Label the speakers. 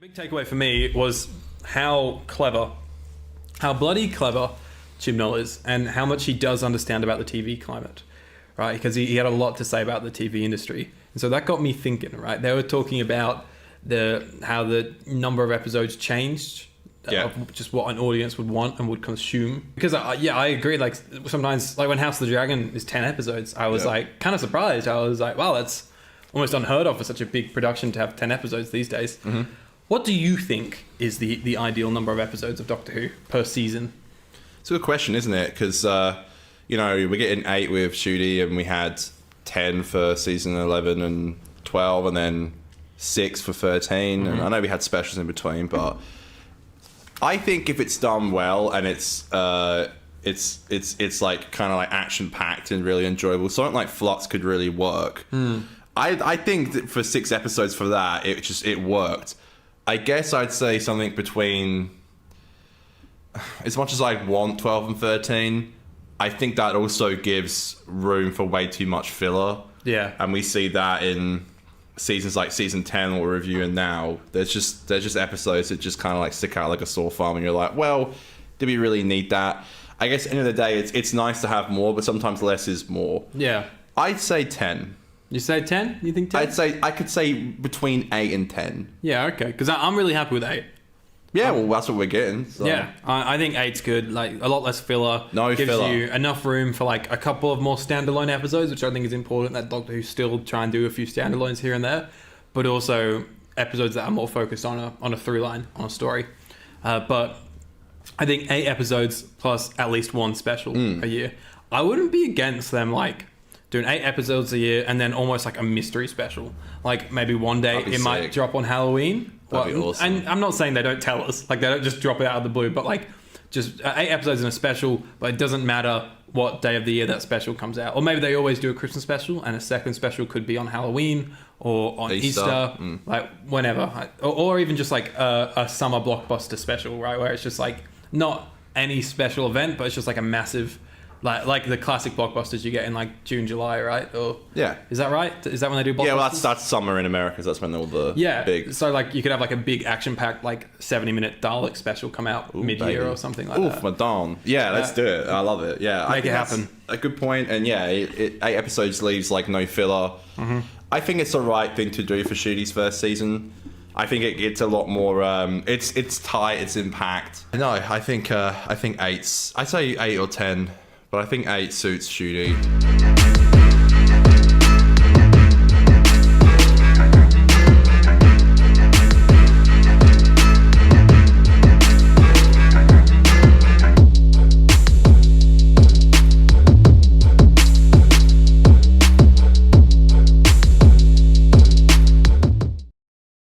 Speaker 1: Big takeaway for me was how bloody clever Chibnall is, and how much he does understand about the TV climate, right? Because he had a lot to say about the TV industry. And so that got me thinking, right? They were talking about how the number of episodes changed, of just what an audience would want and would consume. Because I agree. Like sometimes, like when House of the Dragon is 10 episodes, I was like kind of surprised. I was like, wow, that's almost unheard of for such a big production to have 10 episodes these days. Mm-hmm. What do you think is the ideal number of episodes of Doctor Who per season?
Speaker 2: It's a good question, isn't it? Because, we're getting 8 with Shooty, and we had 10 for season 11 and 12, and then 6 for 13. Mm-hmm. And I know we had specials in between, but I think if it's done well and it's like kind of like action packed and really enjoyable, something like Flux could really work. I think that for 6 episodes for that, it worked. I guess I'd say something between, as much as I want 12 and 13, I think that also gives room for way too much filler.
Speaker 1: Yeah.
Speaker 2: And we see that in seasons like season 10 what we're reviewing now. There's just episodes that just kind of like stick out like a sore thumb, and you're like, well, do we really need that? I guess at the end of the day, it's nice to have more, but sometimes less is more.
Speaker 1: Yeah.
Speaker 2: I'd say 10.
Speaker 1: You say 10? You think 10?
Speaker 2: I could say between 8 and 10.
Speaker 1: Yeah, okay. Because I'm really happy with 8.
Speaker 2: Yeah, well, that's what we're getting. So.
Speaker 1: Yeah, I think 8's good. Like, a lot less filler. Gives you enough room for, like, a couple of more standalone episodes, which I think is important, that Doctor Who still try and do a few standalones here and there. But also episodes that are more focused on a through line, on a story. But I think 8 episodes plus at least one special a year. I wouldn't be against them, like, doing 8 episodes a year and then almost like a mystery special. Like maybe one day it might drop on Halloween.
Speaker 2: That'd be awesome.
Speaker 1: And I'm not saying they don't tell us, like they don't just drop it out of the blue, but like just 8 episodes in a special, but it doesn't matter what day of the year that special comes out. Or maybe they always do a Christmas special and a second special could be on Halloween or on Easter. Like whenever. Or even just like a summer blockbuster special, right? Where it's just like not any special event, but it's just like a massive... Like the classic blockbusters you get in like June, July, right? Or
Speaker 2: yeah,
Speaker 1: is that right? Is that when they do blockbusters?
Speaker 2: Yeah, well that's summer in America. So that's when all the big.
Speaker 1: So like you could have like a big action-packed like 70-minute Dalek special come out mid-year or something like that.
Speaker 2: Madonna. Yeah, let's do it. I love it. Yeah,
Speaker 1: make it happen.
Speaker 2: A good point. And yeah, 8 episodes leaves like no filler. Mm-hmm. I think it's the right thing to do for Shooty's first season. I think it's a lot more. It's tight. It's impact. No, I think 8's. I'd say 8 or 10. But I think 8 suits Shooty.